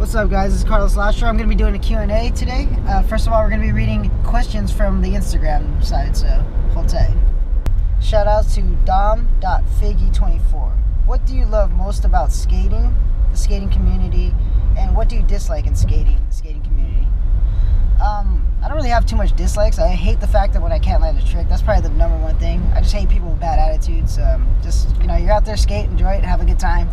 What's up, guys? This is Lastra. I'm going to be doing a Q&A today. First of all, we're going to be reading questions from the Instagram side, so hold tight. Shout out to dom.figgy24. What do you love most about skating, the skating community, and what do you dislike in skating, the skating community? I don't really have too much dislikes. I hate the fact that when I can't land a trick, that's probably the number one thing. I just hate people with bad attitudes. Just, you know, you're out there, skate, enjoy it, have a good time.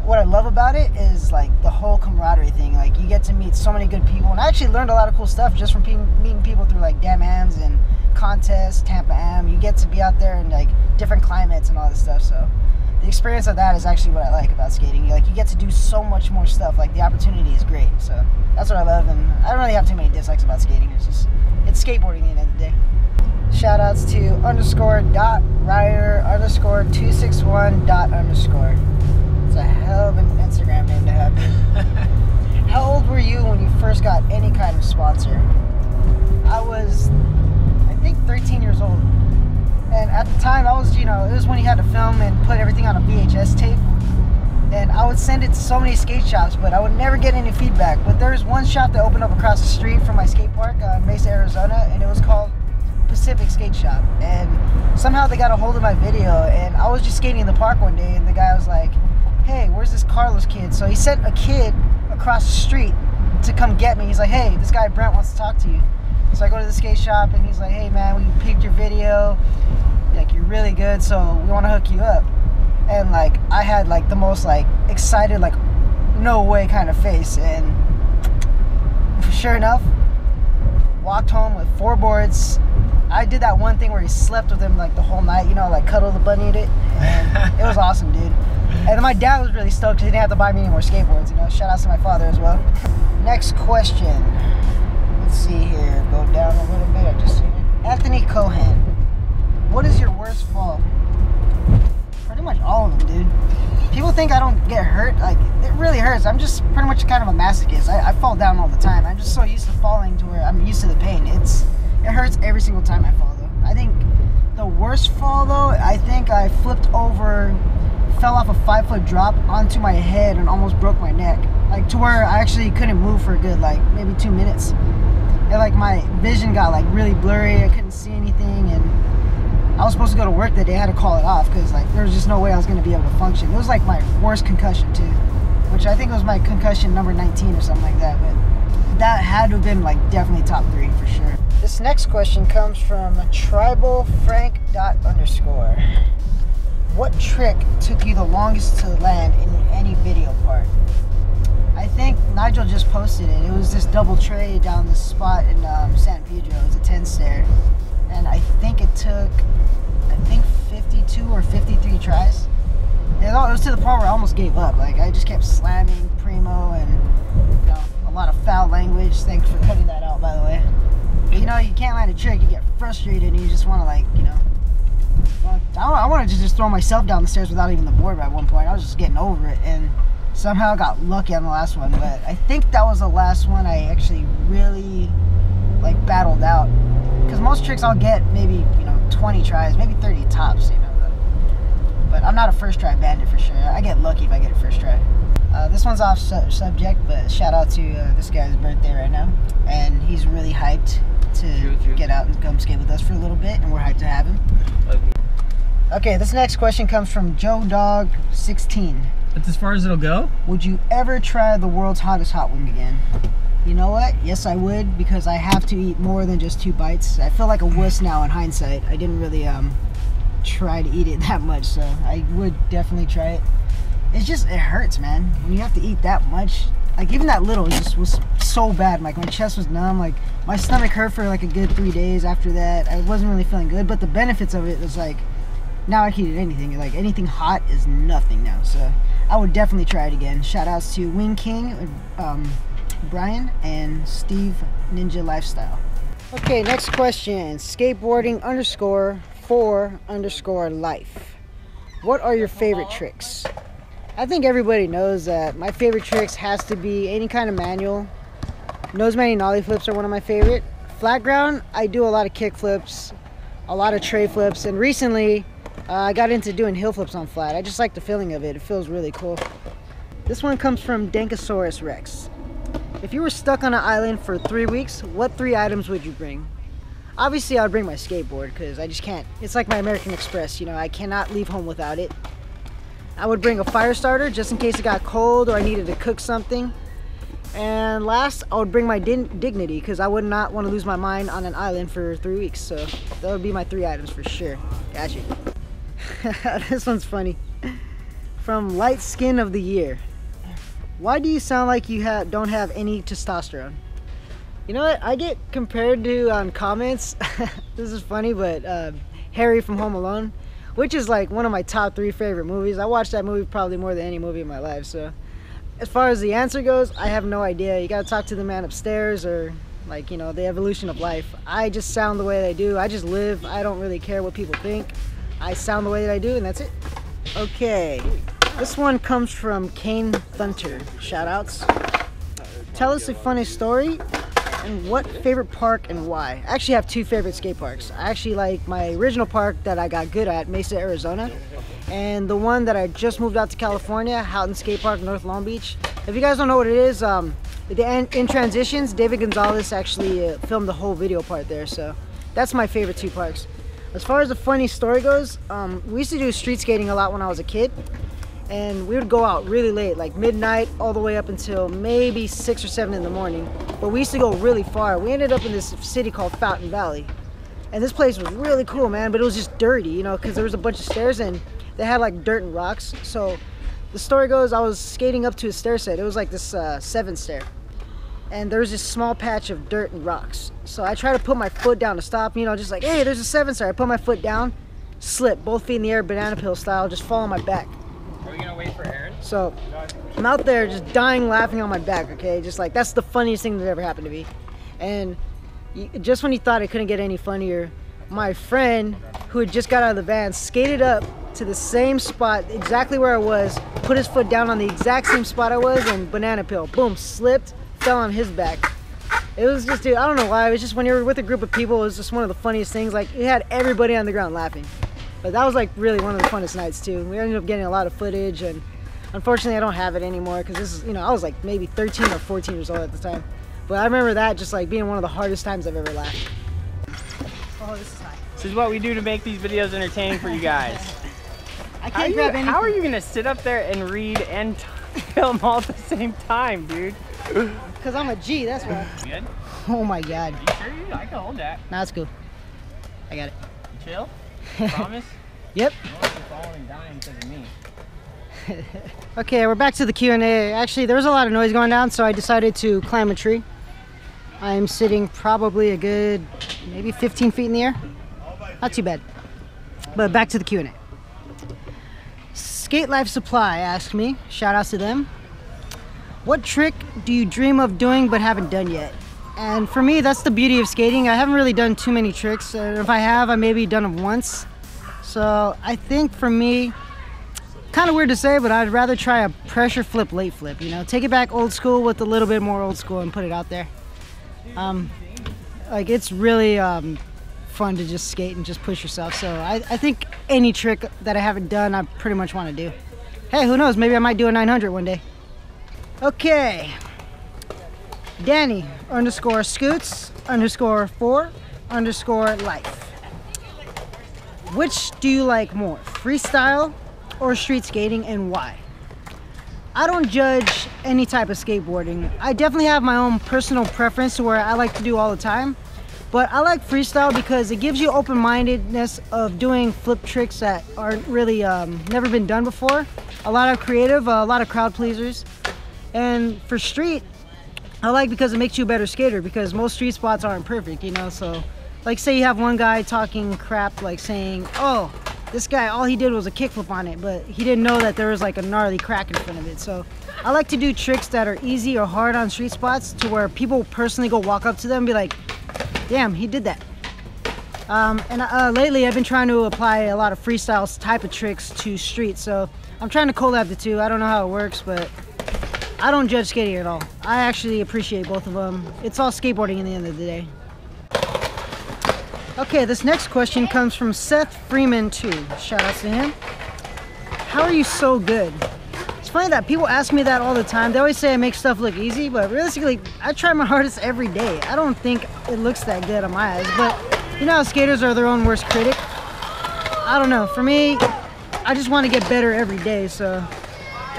What I love about it is like the whole camaraderie thing. Like, you get to meet so many good people, and I actually learned a lot of cool stuff just from meeting people through like Dam Ams and contests, Tampa Am. You get to be out there in like different climates and all this stuff. So the experience of that is actually what I like about skating. Like, you get to do so much more stuff. Like, the opportunity is great. So that's what I love, and I don't really have too many dislikes about skating. It's skateboarding at the end of the day. Shout outs to _.ryder_261. It's a hell of an Instagram name to have. How old were you when you first got any kind of sponsor? I was, I think, 13 years old. And at the time, I was, you know, it was when you had to film and put everything on a VHS tape. And I would send it to so many skate shops, but I would never get any feedback. But there was one shop that opened up across the street from my skate park in Mesa, Arizona, and it was called Pacific Skate Shop. And somehow they got a hold of my video, and I was just skating in the park one day, and the guy was like, "Hey, where's this Carlos kid?" So he sent a kid across the street to come get me. He's like, "Hey, this guy Brent wants to talk to you." So I go to the skate shop, and he's like, "Hey man, we peeped your video. Like, you're really good, so we want to hook you up." And like, I had like the most like excited, like no way kind of face, and sure enough, walked home with 4 boards. I did that one thing where he slept with him like the whole night, you know, like cuddle the bunny in it, and it was awesome, dude. And then my dad was really stoked because he didn't have to buy me any more skateboards, you know. Shout out to my father as well. Next question. Let's see here. Go down a little bit. I just seen it. Anthony Cohen. What is your worst fall? Pretty much all of them, dude. People think I don't get hurt. Like, it really hurts. I'm just pretty much kind of a masochist. I fall down all the time. I'm just so used to falling to where I'm used to the pain. It hurts every single time I fall, though. I think the worst fall, though, I think I flipped over, fell off a 5-foot drop onto my head and almost broke my neck. Like, to where I actually couldn't move for a good, like, maybe 2 minutes. And, like, my vision got, like, really blurry. I couldn't see anything, and I was supposed to go to work that day. I had to call it off because, like, there was just no way I was going to be able to function. It was, like, my worst concussion, too, which I think was my concussion number 19 or something like that, but that had to have been, like, definitely top 3 for sure. This next question comes from tribalfrank._. What trick took you the longest to land in any video part? I think Nigel just posted it. It was this double tray down this spot in San Pedro. It was a 10 stair. And I think it took, 52 or 53 tries. And it was to the point where I almost gave up. Like, I just kept slamming primo and, you know, a lot of foul language. Thanks for cutting that out, by the way. But, you know, you can't land a trick. You get frustrated and you just want to, like, you know, I wanted to just throw myself down the stairs without even the board at one point. I was just getting over it, and somehow I got lucky on the last one. But I think that was the last one I actually really, like, battled out. Because most tricks I'll get maybe, you know, 20 tries, maybe 30 tops, you know. But I'm not a first try bandit for sure. I get lucky if I get a first try. This one's off subject, but shout out to this guy's birthday right now. And he's really hyped to get out and come skate with us for a little bit, and we're hyped to have him. Okay, this next question comes from JoeDog16. That's as far as it'll go? Would you ever try the world's hottest hot wing again? You know what? Yes, I would, because I have to eat more than just 2 bites. I feel like a wuss now in hindsight. I didn't really try to eat it that much, so I would definitely try it. It's just, it hurts, man. When you have to eat that much, like even that little, it just was so bad. Like, my chest was numb. Like, my stomach hurt for like a good 3 days after that. I wasn't really feeling good, but the benefits of it was like, now I can eat anything. Like, anything hot is nothing now. So I would definitely try it again. Shout outs to Wing King, Brian, and Steve Ninja Lifestyle. Okay, next question. Skateboarding_4_life. What are your favorite tricks? I think everybody knows that my favorite tricks has to be any kind of manual. Nose manny nollie flips are one of my favorite. Flat ground, I do a lot of kick flips, a lot of tray flips, and recently I got into doing hill flips on flat. I just like the feeling of it. It feels really cool. This one comes from Dankosaurus Rex. If you were stuck on an island for 3 weeks, what 3 items would you bring? Obviously, I would bring my skateboard because I just can't. It's like my American Express, you know, I cannot leave home without it. I would bring a fire starter just in case it got cold or I needed to cook something. And last, I would bring my dignity because I would not want to lose my mind on an island for 3 weeks. So that would be my 3 items for sure. Gotcha. This one's funny. From Light Skin of the Year. Why do you sound like you don't have any testosterone? You know what? I get compared to on comments. This is funny, but Harry from Home Alone, which is like one of my top 3 favorite movies. I watched that movie probably more than any movie in my life. So as far as the answer goes, I have no idea. You gotta talk to the man upstairs or like, you know, the evolution of life. I just sound the way that I do. I just live. I don't really care what people think. I sound the way that I do, and that's it. Okay, this one comes from Kane Thunter. Shout outs. Tell us a funny story and what favorite park and why. I actually have 2 favorite skate parks. I actually like my original park that I got good at, Mesa, Arizona, and the one that I just moved out to California, Houghton Skate Park, North Long Beach. If you guys don't know what it is, in transitions, David Gonzalez actually filmed the whole video part there, so that's my favorite 2 parks. As far as the funny story goes, we used to do street skating a lot when I was a kid, and we would go out really late, like midnight all the way up until maybe 6 or 7 in the morning. But we used to go really far. We ended up in this city called Fountain Valley, and this place was really cool, man, but it was just dirty, you know, because there was a bunch of stairs and they had like dirt and rocks. So the story goes, I was skating up to a stair set. It was like this 7 stair, and there was this small patch of dirt and rocks. So I tried to put my foot down to stop, you know, just like, hey, there's a 7 stair. I put my foot down, slip, both feet in the air, banana peel style, just fall on my back. Are we gonna wait for Aaron? So I'm out there just dying laughing on my back, okay? Just like, that's the funniest thing that ever happened to me. And just when you thought it couldn't get any funnier, my friend who had just got out of the van skated up to the same spot, exactly where I was, put his foot down on the exact same spot I was, and banana peel, boom, slipped, fell on his back. It was just, dude, I don't know why, it was just when you're with a group of people, it was just one of the funniest things. Like, it had everybody on the ground laughing. But that was like really one of the funnest nights too. We ended up getting a lot of footage, and unfortunately I don't have it anymore because this is, you know, I was like maybe 13 or 14 years old at the time. But I remember that just like being one of the hardest times I've ever laughed. Oh, this is high. This is what we do to make these videos entertaining for you guys. I can't grab anything. How are you gonna sit up there and read and film all at the same time, dude? Because I'm a G, that's why. You good? Oh my God. You sure? I can hold that. Nah, it's cool. I got it. You chill? Promise? Yep. You won't be falling and dying because of me. Okay, we're back to the Q&A. Actually, there was a lot of noise going down, so I decided to climb a tree. I'm sitting probably a good maybe 15 feet in the air. Not too bad. But back to the Q&A. Skate Life Supply asked me, shout outs to them, what trick do you dream of doing but haven't done yet? And for me, that's the beauty of skating. I haven't really done too many tricks. If I have, I maybe done them once. So I think for me, kind of weird to say, but I'd rather try a pressure flip, late flip, you know, take it back old school with a little bit more old school and put it out there. Like, it's really fun to just skate and just push yourself. So I think any trick that I haven't done, I pretty much want to do. Hey, who knows? Maybe I might do a 900 one day. Okay. Danny _scoots_4_life. Which do you like more, freestyle or street skating, and why? I don't judge any type of skateboarding. I definitely have my own personal preference to where I like to do all the time, but I like freestyle because it gives you open-mindedness of doing flip tricks that aren't really never been done before. A lot of creative, a lot of crowd pleasers. And for street, I like because it makes you a better skater, because most street spots aren't perfect, you know. So like, say you have one guy talking crap, like saying, oh, this guy, all he did was a kickflip on it, but he didn't know that there was like a gnarly crack in front of it. So I like to do tricks that are easy or hard on street spots to where people personally go walk up to them and be like, damn, he did that. Lately I've been trying to apply a lot of freestyle type of tricks to street, so I'm trying to collab the two. I don't know how it works, but I don't judge skating at all. I actually appreciate both of them. It's all skateboarding in the end of the day. Okay, this next question comes from Seth Freeman 2. Shout out to him. How are you so good? funny that people ask me that all the time. They always say I make stuff look easy, but realistically, I try my hardest every day. I don't think it looks that good on my eyes, but you know how skaters are their own worst critic? I don't know. For me, I just want to get better every day, so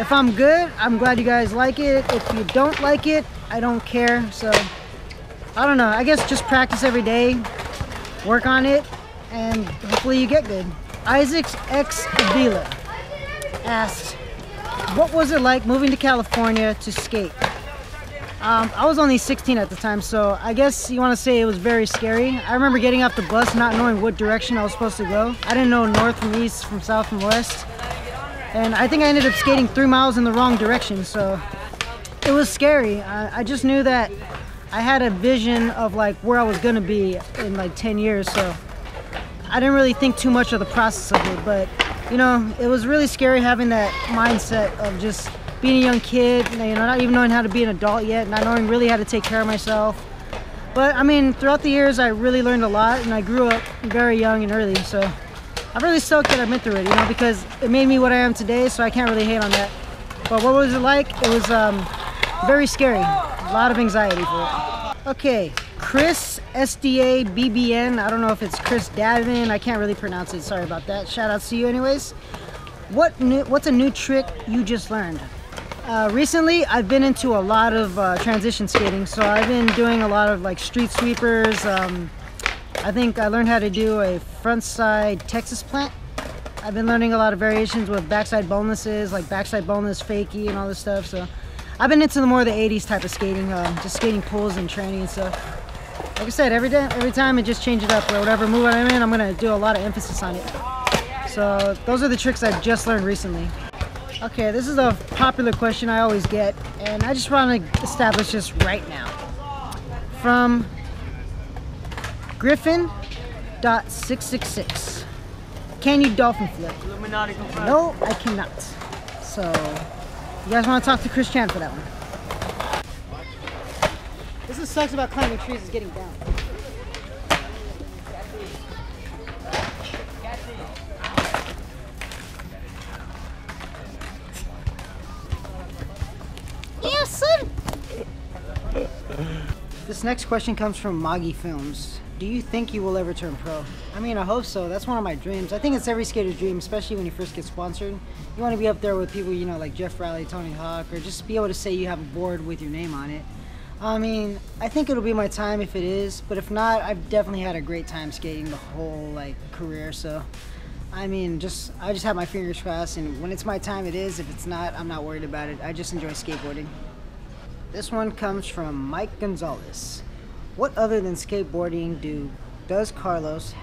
if I'm good, I'm glad you guys like it. If you don't like it, I don't care. So I don't know. I guess just practice every day, work on it, and hopefully you get good. Isaac's X Avila asked, what was it like moving to California to skate? I was only 16 at the time, so I guess you want to say it was very scary. I remember getting off the bus not knowing what direction I was supposed to go. I didn't know north from east, from south from west. And I think I ended up skating 3 miles in the wrong direction, so it was scary. I just knew that I had a vision of like where I was gonna be in like 10 years, so I didn't really think too much of the process of it, but you know, it was really scary having that mindset of just being a young kid, you know, not even knowing how to be an adult yet, not knowing really how to take care of myself. But I mean, throughout the years, I really learned a lot, and I grew up very young and early, so I'm really stoked that I've been through it, you know, because it made me what I am today, so I can't really hate on that. But what was it like? It was very scary. A lot of anxiety for it. Okay, Chris SDA BBN. I don't know if it's Chris Davin. I can't really pronounce it. Sorry about that. Shout out to you anyways. What's a new trick you just learned? Recently, I've been into a lot of transition skating, so I've been doing a lot of like street sweepers. I think I learned how to do a frontside Texas plant. I've been learning a lot of variations with backside bonuses, like backside bonus, fakie, and all this stuff. So I've been into the more the 80s type of skating, just skating pulls and training and stuff. Like I said, every time it just changes up. Whatever move I'm in, I'm gonna do a lot of emphasis on it. So those are the tricks I've just learned recently. Okay, this is a popular question I always get, and I just want to establish this right now. From Griffin.666. Can you dolphin flip? No, I cannot. So, you guys want to talk to Chris Chan for that one. This is sucks about climbing trees is getting down. Yeah, son! This next question comes from Magi Films. Do you think you will ever turn pro? I mean, I hope so. That's one of my dreams. I think it's every skater's dream, especially when you first get sponsored. You want to be up there with people, you know, like Jeff Riley, Tony Hawk, or just be able to say you have a board with your name on it. I mean, I think it'll be my time if it is, but if not, I've definitely had a great time skating the whole, like, career, so... I mean, I just have my fingers crossed, and when it's my time, it is. If it's not, I'm not worried about it. I just enjoy skateboarding. This one comes from Mike Gonzalez. What other than skateboarding does Carlos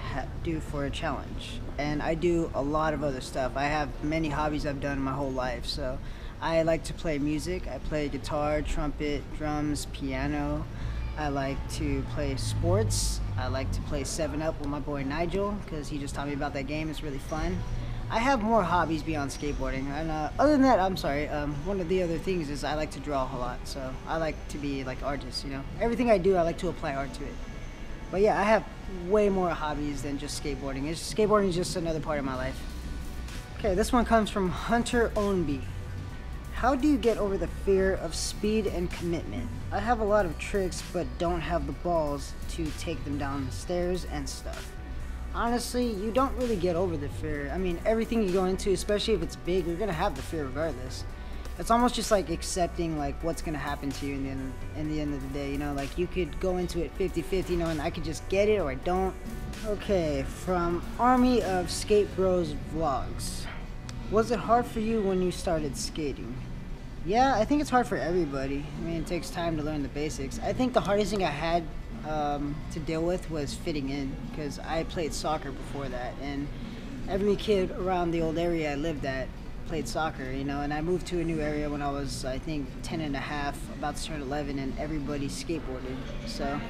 do for a challenge? And I do a lot of other stuff. I have many hobbies I've done my whole life. So I like to play music. I play guitar, trumpet, drums, piano. I like to play sports. I like to play 7-Up with my boy Nigel, because he just taught me about that game. It's really fun. I have more hobbies beyond skateboarding, and other than that, I'm sorry, one of the other things is I like to draw a lot, so I like to be like artist, you know. Everything I do, I like to apply art to it. But yeah, I have way more hobbies than just skateboarding. Skateboarding is just another part of my life. Okay, this one comes from Hunter Ownby. How do you get over the fear of speed and commitment? I have a lot of tricks, but don't have the balls to take them down the stairs and stuff. Honestly, you don't really get over the fear. I mean, everything you go into, especially if it's big, you're gonna have the fear regardless. It's almost just like accepting like what's gonna happen to you in the end of the day, you know, like you could go into it 50-50 knowing I could just get it or I don't. Okay, from Army of Skate Bros Vlogs. Was it hard for you when you started skating? Yeah, I think it's hard for everybody. I mean, it takes time to learn the basics. I think the hardest thing I had to deal with was fitting in, because I played soccer before that, and every kid around the old area I lived at played soccer, you know, and I moved to a new area when I was, I think, 10 and a half, about to turn 11, and everybody skateboarded. So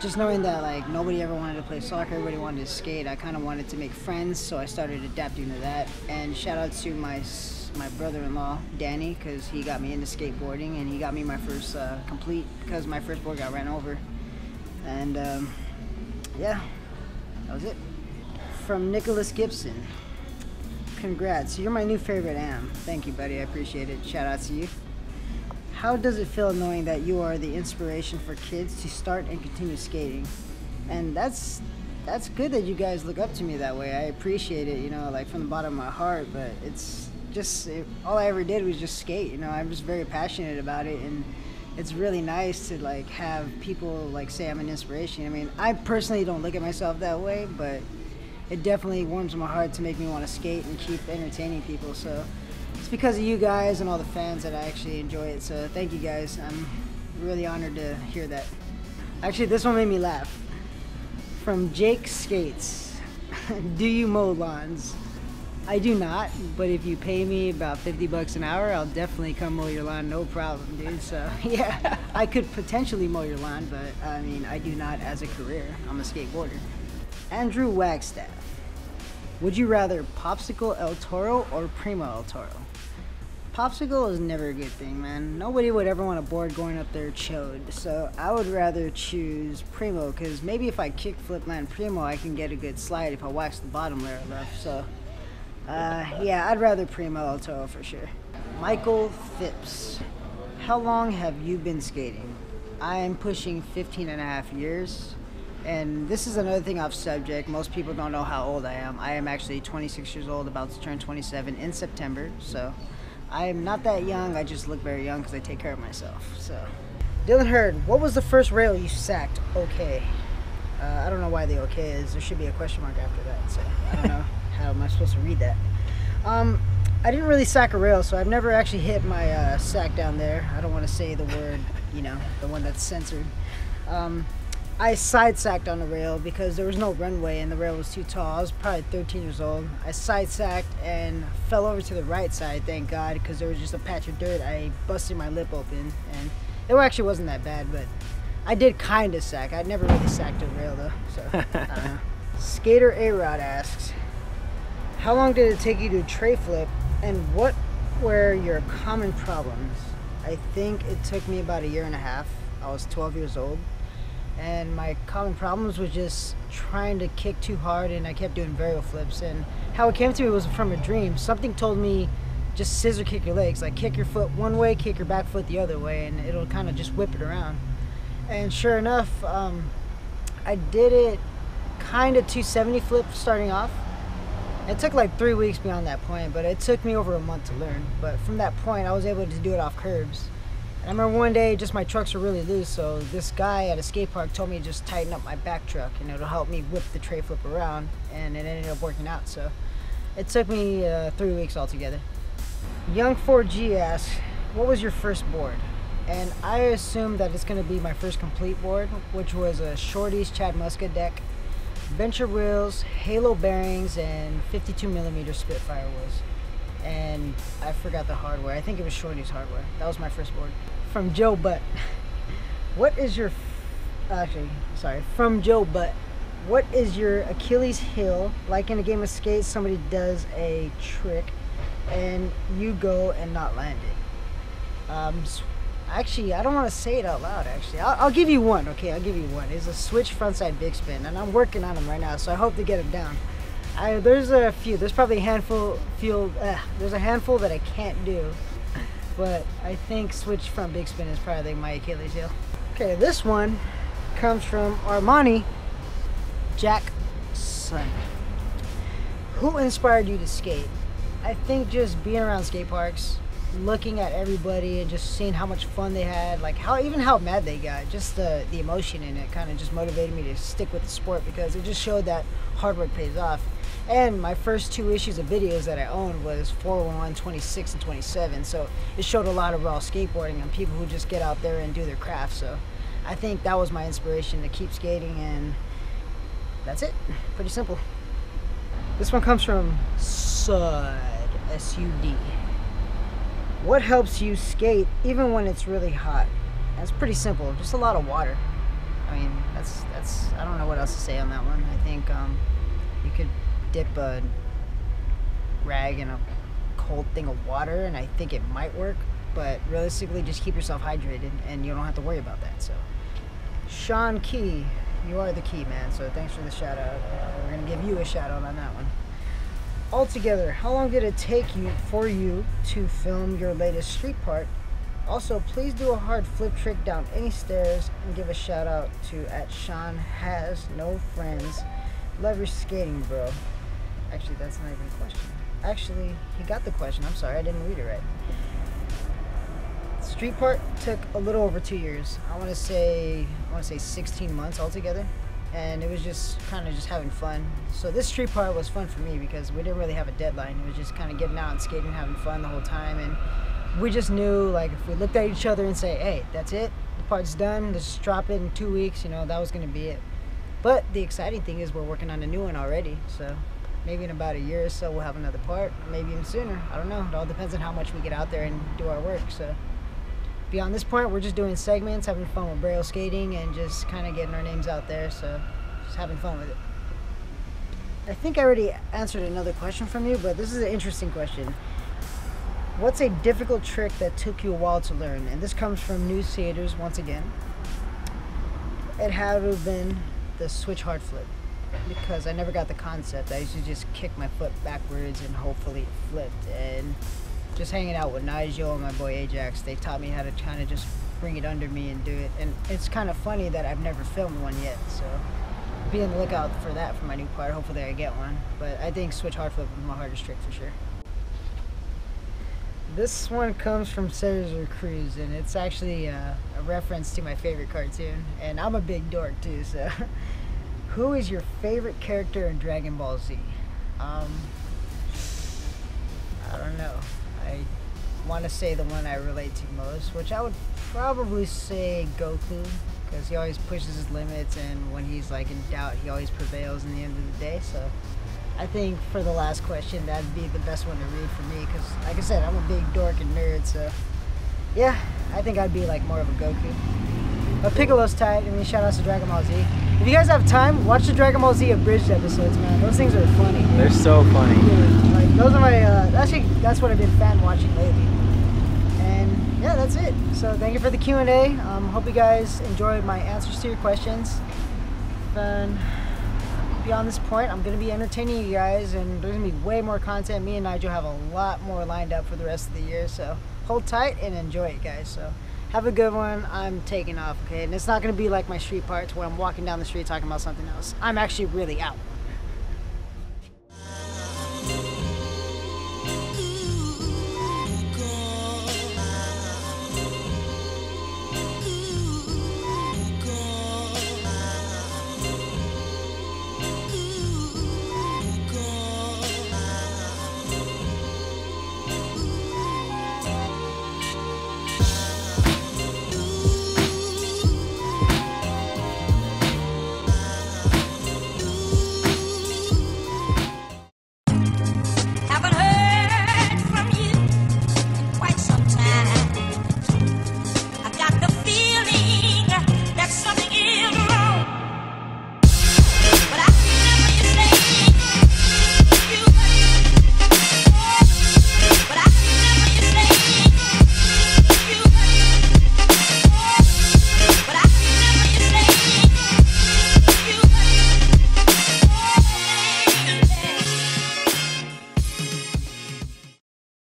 just knowing that like nobody ever wanted to play soccer, everybody wanted to skate, I kind of wanted to make friends, so I started adapting to that. And shout out to my brother-in-law Danny, because he got me into skateboarding, and he got me my first complete, because my first board got ran over. And yeah, that was it. From Nicholas Gibson. congrats. You're my new favorite am. Thank you, buddy. I appreciate it. Shout out to you. How does it feel knowing that you are the inspiration for kids to start and continue skating? And that's good that you guys look up to me that way. I appreciate it, you know, like from the bottom of my heart, but it's just, all I ever did was just skate, you know. I'm just very passionate about it, and it's really nice to like have people like say I'm an inspiration. I mean, I personally don't look at myself that way, but it definitely warms my heart to make me want to skate and keep entertaining people. So it's because of you guys and all the fans that I actually enjoy it. So thank you guys. I'm really honored to hear that. Actually, this one made me laugh. From Jake Skates. Do you mow lawns? I do not, but if you pay me about 50 bucks an hour, I'll definitely come mow your lawn, no problem, dude. So yeah, I could potentially mow your lawn, but I mean, I do not as a career. I'm a skateboarder. Andrew Wagstaff. Would you rather Popsicle El Toro or Primo El Toro? Popsicle is never a good thing, man. Nobody would ever want a board going up their chode. So I would rather choose Primo, because maybe if I kickflip land Primo, I can get a good slide if I wax the bottom layer left. So yeah, I'd rather Primo El Toro for sure. Michael Phipps. How long have you been skating? I am pushing 15 and a half years. And this is another thing off subject. Most people don't know how old I am. I am actually 26 years old, about to turn 27 in September. So I am not that young. I just look very young because I take care of myself. So, Dylan Hurd, what was the first rail you sacked? Okay. I don't know why the okay is. There should be a question mark after that. So I don't know how am I supposed to read that. I didn't really sack a rail, so I've never actually hit my sack down there. I don't want to say the word, you know, the one that's censored. I side sacked on the rail because there was no runway and the rail was too tall. I was probably 13 years old. I side sacked and fell over to the right side, thank God, because there was just a patch of dirt. I busted my lip open, and it actually wasn't that bad, but I did kind of sack. I never really sacked a rail though, so I don't know. Skater A-Rod asks, how long did it take you to tray flip, and what were your common problems? I think it took me about 1.5 years. I was 12 years old. And my common problems was just trying to kick too hard, and I kept doing varial flips. And how it came to me was from a dream. Something told me just scissor kick your legs, like kick your foot one way, kick your back foot the other way, and it'll kind of just whip it around. And sure enough, I did it kind of 270 flip starting off. It took like 3 weeks beyond that point, but it took me over a month to learn. But from that point, I was able to do it off curbs. I remember one day, just my trucks were really loose, so this guy at a skate park told me to just tighten up my back truck, and it'll help me whip the tray flip around, and it ended up working out. So it took me 3 weeks altogether. Young 4G asks, what was your first board? And I assume that it's going to be my first complete board, which was a Shorty's Chad Muska deck, Venture wheels, Halo bearings, and 52mm Spitfire wheels. And I forgot the hardware. I think it was Shorty's hardware. That was my first board. From Joe Butt. What is your... From Joe Butt. What is your Achilles heel? Like in a game of skate, somebody does a trick and you go and not land it. Actually, I don't want to say it out loud, actually. I'll give you one, okay? I'll give you one. It's a switch frontside big spin, and I'm working on them right now, so I hope to get them down. There's a few. There's probably a handful. There's a handful that I can't do, but I think switch front big spin is probably my Achilles heel. Okay, this one comes from Armani Jackson. Who inspired you to skate? I think just being around skate parks, looking at everybody and just seeing how much fun they had, like even how mad they got, just the emotion in it kind of just motivated me to stick with the sport, because it just showed that hard work pays off. And my first 2 issues of videos that I owned was 411, 26, and 27, so it showed a lot of raw skateboarding and people who just get out there and do their craft. So I think that was my inspiration to keep skating, and that's it. Pretty simple. This one comes from Sud, S-U-D. What helps you skate even when it's really hot? That's pretty simple. Just a lot of water. I mean, that's I don't know what else to say on that one. I think you could dip a rag in a cold thing of water, and I think it might work. But realistically, just keep yourself hydrated, and you don't have to worry about that. So, Sean Key, you are the key, man. So thanks for the shout out. We're gonna give you a shout out on that one. Altogether, how long did it take you to film your latest street part? Also, please do a hard flip trick down any stairs and give a shout out to @Sean has no friends. Love your skating, bro. Actually, that's not even a question. Actually, he got the question. I'm sorry, I didn't read it right. Street part took a little over 2 years. I want to say 16 months altogether, and it was just kind of just having fun. So this street part was fun for me because we didn't really have a deadline. It was just kind of getting out and skating, having fun the whole time, and we just knew, like, if we looked at each other and say, hey, that's it, the part's done, let's just drop it in 2 weeks, you know, that was going to be it. But the exciting thing is we're working on a new one already, so maybe in about a year or so we'll have another part, maybe even sooner. I don't know. It all depends on how much we get out there and do our work. So beyond this point, we're just doing segments, having fun with braille skating, and just kind of getting our names out there, so just having fun with it. I think I already answered another question from you, but this is an interesting question. What's a difficult trick that took you a while to learn? And this comes from new skaters once again. It had to have been the switch hard flip, because I never got the concept. I used to just kick my foot backwards and hopefully it flipped. And just hanging out with Nigel and my boy Ajax, they taught me how to kind of just bring it under me and do it. And it's kind of funny that I've never filmed one yet, so be on the lookout for that for my new part. Hopefully I get one. But I think switch hard flip is my hardest trick for sure. This one comes from Cesar Cruz, and it's actually a reference to my favorite cartoon, and I'm a big dork too, so who is your favorite character in Dragon Ball Z? I don't know. I want to say the one I relate to most, which I would probably say Goku, because he always pushes his limits, and when he's like in doubt, he always prevails in the end of the day. So I think for the last question, that'd be the best one to read for me, because like I said, I'm a big dork and nerd, so yeah, I think I'd be like more of a Goku. But Piccolo's tight. I mean, shout outs to Dragon Ball Z. If you guys have time, watch the Dragon Ball Z abridged episodes, man. Those things are funny. They're so funny. Dude, like, those are my, actually, that's what I've been fan watching lately. And yeah, that's it. So thank you for the Q&A. Hope you guys enjoyed my answers to your questions. And beyond this point, I'm going to be entertaining you guys, and there's going to be way more content. Me and Nigel have a lot more lined up for the rest of the year, so hold tight and enjoy it, guys. So have a good one. I'm taking off, okay? And it's not going to be like my street parts where I'm walking down the street talking about something else. I'm actually really out.